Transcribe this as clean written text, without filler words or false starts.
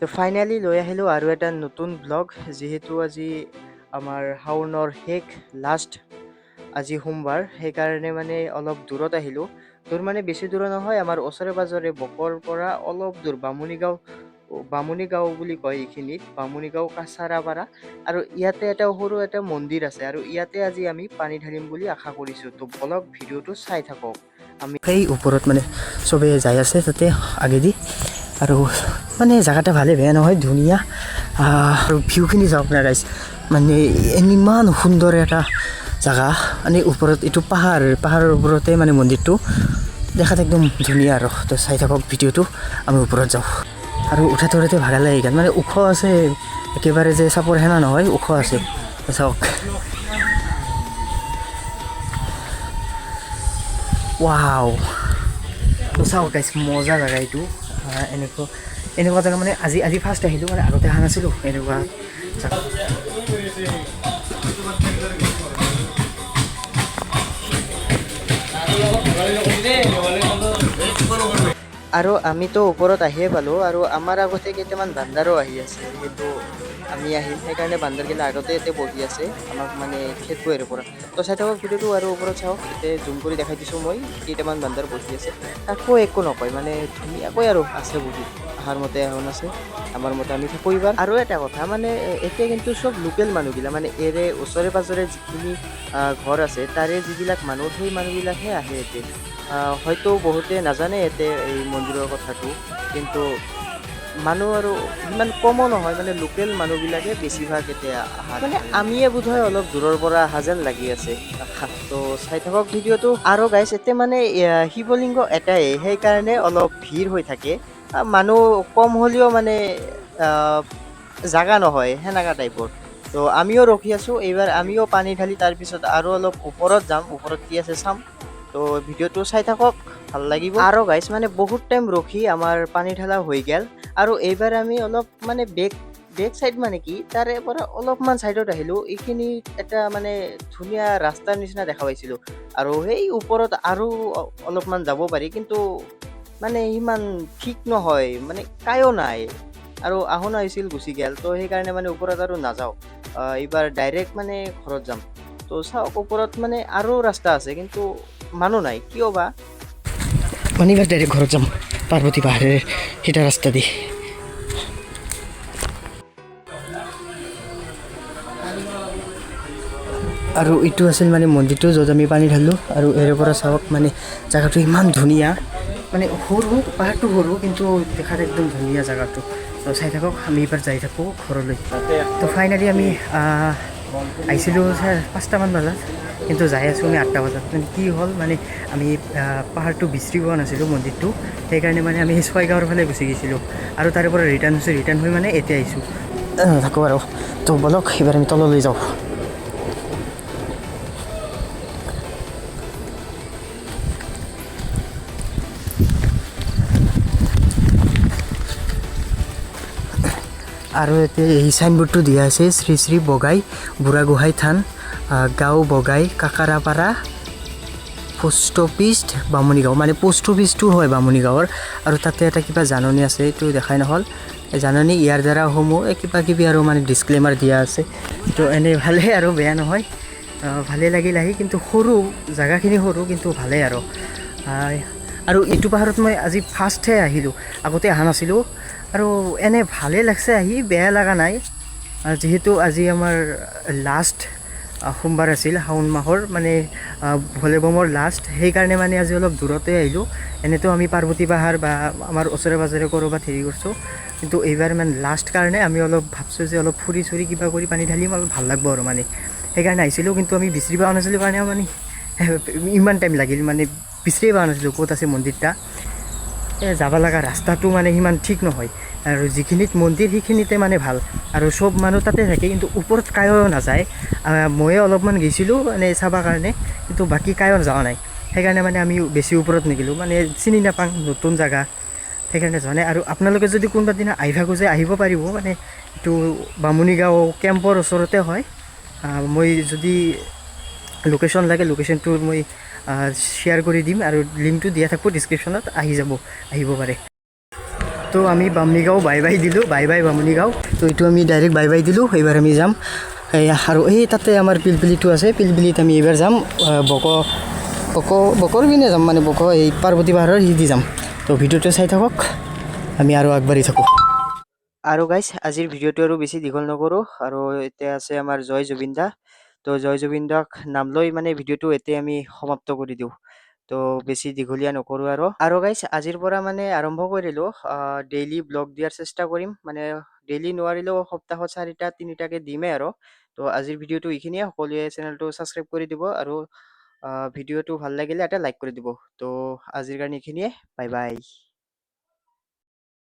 তো ফাইনালি লৈ আহিলোঁ আৰু এটা নতুন ব্লগ, যিহেতু আজি আমাৰ শাওনৰ শেষ লাষ্ট, আজি সোমবাৰ, সেইকাৰণে মানে অলপ দূৰত আহিলোঁ। দূৰ মানে বেছি দূৰ নহয়, আমাৰ ওচৰে পাজৰে বকৰ পৰা অলপ দূৰ বামুণীগাঁও বুলি কয় এইখিনিত, বামুণীগাঁও কাছাৰাপাৰা। আৰু ইয়াতে এটা মন্দিৰ আছে, আৰু ইয়াতে আজি আমি পানী ঢালিম বুলি আশা কৰিছোঁ। তো বলক ভিডিঅ'টো চাই থাকক। আমি সেই ওপৰত মানে চবেই যাই আছে তাতে আগেদি, আৰু মানে জেগাটা ভালে বেয়া নহয়, ধুনীয়া। আৰু ভিউখিনি চাওক না গাইজ, মানে ইমান সুন্দৰ এটা জেগা। মানে ওপৰত এইটো পাহাৰৰ ওপৰতে মানে মন্দিৰটো দেখাত একদম ধুনীয়া। আৰু তো চাই থাকক ভিডিঅ'টো, আমি ওপৰত যাওঁ। আৰু উঠা ধৰোঁতে ভাগৰ লাগে গান, মানে ওখ আছে, একেবাৰে যে চাপৰ সেনা নহয়, ওখ আছে। চাওক, ৱাও, চাওক গাইজ, মজা জেগা এইটো। এনেকুৱা জেগা মানে আজি ফাৰ্ষ্ট আহিলোঁ, মানে আগতে অহা নাছিলোঁ এনেকুৱা জেগা। আৰু আমিতো ওপৰত আহিয়ে পালোঁ, আৰু আমাৰ আগতে কেইটামান বান্দাৰো আহি আছে। যিহেতু আমি আহিম, সেইকাৰণে বান্দাৰগিলা আগতে ইয়াতে বহি আছে, আমাক মানে খেদব ইয়াৰ পৰা। তো চাই থাকক ভিডিঅ'টো, আৰু ওপৰত চাওক, এতিয়া জুম কৰি দেখাই দিছোঁ মই, কেইটামান বান্দাৰ বহি আছে। তাকো একো নকয়, মানে ধুনীয়াকৈ আৰু আছে বহি। আহাৰ মতে এখন আছে, আমাৰ মতে আমি থাকোঁ এইবাৰ। আৰু এটা কথা, মানে এতিয়া কিন্তু চব লোকেল মানুহগিলা, মানে এৰে ওচৰে পাজৰে যিখিনি ঘৰ আছে, তাৰে যিবিলাক মানুহ, সেই মানুহবিলাকহে আহে ইয়াতে। হয়তো বহুতে নাজানে ইয়াতে এই মন্দিৰৰ কথাটো, কিন্তু মানুহ আৰু ইমান কমো নহয়, মানে লোকেল মানুহবিলাকে বেছিভাগ এতিয়া আহা, মানে আমিয়ে বোধহয় অলপ দূৰৰ পৰা অহা যেন লাগি আছে। তো চাই থাকক ভিডিঅ'টো। আৰু গাইছ, এতিয়া মানে শিৱলিংগ এটাই, সেইকাৰণে অলপ ভিৰ হৈ থাকে। মানুহ কম হ'লেও মানে জাগা নহয়, সেনেকা টাইপৰ। তো আমিও ৰখি আছোঁ, এইবাৰ আমিও পানী ঢালি তাৰপিছত আৰু অলপ ওপৰত যাম, ওপৰত কি আছে চাম। তো ভিডিঅ'টো চাই থাকক, ভাল লাগিব। আৰু গাইছ, মানে বহুত টাইম ৰখি আমাৰ পানী ঢালা হৈ গ'ল, আৰু এইবাৰ আমি অলপ মানে বেক চাইড, মানে কি, তাৰে পৰা অলপমান চাইডত আহিলোঁ। এইখিনি এটা মানে ধুনীয়া ৰাস্তাৰ নিচিনা দেখা পাইছিলোঁ, আৰু সেই ওপৰত আৰু অলপমান যাব পাৰি, কিন্তু মানে ইমান ঠিক নহয়, মানে কায়ো নাই, আৰু আহোনা হৈছিল গুচি গ'ল। তো সেইকাৰণে মানে ওপৰত আৰু নাযাওঁ, এইবাৰ ডাইৰেক্ট মানে ঘৰত যাম। তো চাওক, ওপৰত মানে আৰু ৰাস্তা আছে, কিন্তু মানুহ নাই, কিয় বা। মানে এইবাৰ ডাইৰেক্ট ঘৰত যাম, পাৰ্বতী পাহাৰেৰে সিটা ৰাস্তা দি। আৰু এইটো আছিল মানে মন্দিৰটো, য'ত আমি পানী ঢালোঁ। আৰু ইয়াৰ পৰা চাওক, মানে জেগাটো ইমান ধুনীয়া, মানে সৰু, পাহাৰটো সৰু, কিন্তু দেখাত একদম ধুনীয়া জেগাটো। তো চাই থাকক, আমি এইবাৰ যাই থাকোঁ ঘৰলৈ। তো ফাইনেলি আমি আহিছিলোঁ 5টামান বজাত, কিন্তু যাই আছোঁ আমি 8টা বজাত। মানে কি হ'ল, মানে আমি পাহাৰটো বিচাৰি পোৱা নাছিলোঁ, মন্দিৰটো, সেইকাৰণে মানে আমি ছয়গাঁৱৰ ফালে গুচি গৈছিলোঁ, আৰু তাৰে পৰা ৰিটাৰ্ণ হৈ মানে এতিয়া আহিছোঁ থাকোঁ আৰু। তো বলক এইবাৰ আমি তললৈ যাওঁ। আৰু এতিয়া এই চাইনবোৰ্ডটো দিয়া আছে, শ্ৰী শ্ৰী বগাই বুঢ়াগোহাঁই থান, গাঁও বগাই, কাকাৰাপাৰা, পোষ্ট অফিচ বামুণীগাঁও, মানে পোষ্ট অফিচটো হয় বামুণীগাঁৱৰ। আৰু তাতে এটা কিবা জাননী আছে, এইটো দেখাই নহ'ল, এই জাননী ইয়াৰ দ্বাৰাসমূহ কিবা কিবি আৰু মানে ডিছক্লেমাৰ দিয়া আছে। তো এনেই ভালেই, আৰু বেয়া নহয়, ভালেই লাগিল আহি। কিন্তু সৰু জেগাখিনি, সৰু, কিন্তু ভালেই আৰু। আৰু এইটো পাহাৰত মই আজি ফাৰ্ষ্টহে আহিলোঁ, আগতে অহা নাছিলোঁ। আৰু এনে ভালেই লাগছে আহি, বেয়া লগা নাই। যিহেতু আজি আমাৰ লাষ্ট সোমবাৰ আছিল শাওণ মাহৰ, মানে ভোলেবমৰ লাষ্ট, সেইকাৰণে মানে আজি অলপ দূৰতে আহিলোঁ। এনেতো আমি পাৰ্বতী পাহাৰ বা আমাৰ ওচৰে পাজৰে ক'ৰবাত হেৰি কৰিছোঁ, কিন্তু এইবাৰ মানে লাষ্ট কাৰণে আমি অলপ ভাবছোঁ যে অলপ ফুৰি চুৰি কিবা কৰি পানী ঢালিম, অলপ ভাল লাগব আৰু মানে, সেইকাৰণে আহিছিলোঁ। কিন্তু আমি বিচাৰি পোৱা নাছিলোঁ কাৰণে মানে ইমান টাইম লাগিল, মানে বিচাৰিয়ে পোৱা নাছিলোঁ ক'ত আছে মন্দিৰটা। যাব লগা ৰাস্তাটো মানে সিমান ঠিক নহয়, আৰু যিখিনিত মন্দিৰ সেইখিনিতে মানে ভাল, আৰু চব মানুহ তাতে থাকে, কিন্তু ওপৰত কায়ো নাযায়। ময়ে অলপমান গৈছিলোঁ মানে চাবৰ কাৰণে, কিন্তু বাকী কায়ো যোৱা নাই। সেইকাৰণে মানে আমি বেছি ওপৰত নিগিলোঁ, মানে চিনি নাপাওঁ, নতুন জেগা, সেইকাৰণে যোৱা নাই। আৰু আপোনালোকে যদি কোনোবা দিনা আহিব খোজে, আহিব পাৰিব, মানে এইটো বামুণীগাঁও কেম্পৰ ওচৰতে হয়। মই যদি লোকেশ্যন লাগে, লোকেশ্যনটো মই শ্বেয়াৰ কৰি দিম, আৰু লিংকটো দিয়া থাকিব ডিছক্ৰিপশ্যনত, আহিব পাৰে। তো আমি বামুণীগাঁও বাই বাই দিলোঁ, বাই বাই বামুণীগাঁও। তো এইটো আমি ডাইৰেক্ট বাই বাই দিলোঁ। এইবাৰ আমি যাম আৰু এই তাতে আমাৰ পিলপিলিটো আছে, পিলপিলিত আমি এইবাৰ যাম বকৰ পিনে যাম, মানে এই পাৰ্বতী পাহাৰৰ সিদি যাম। তো ভিডিঅ'টো চাই থাকক, আমি আৰু আগবাঢ়ি থাকোঁ। আৰু গাইছ, আজিৰ ভিডিঅ'টো আৰু বেছি দীঘল নকৰোঁ। আৰু এতিয়া আছে আমাৰ জয় জুবিন দা। তো জয় জুবিন দাক নাম লৈ মানে ভিডিঅ'টো এতিয়া আমি সমাপ্ত কৰি দিওঁ। তো বেছি দীঘলীয়া নকৰোঁ আৰু গাইছ, আজিৰ পৰা মানে আৰম্ভ কৰিলোঁ, ডেইলি ব্লগ দিয়াৰ চেষ্টা কৰিম। মানে ডেইলি নোৱাৰিলেও সপ্তাহত 4টা 3টাকৈ দিমেই আৰু। তো আজিৰ ভিডিঅ'টো এইখিনিয়ে। সকলোৱে চেনেলটো ছাবস্ক্ৰাইব কৰি দিব আৰু ভিডিঅ'টো ভাল লাগিলে এটা লাইক কৰি দিব। তো আজিৰ কাৰণে এইখিনিয়ে। Bye bye.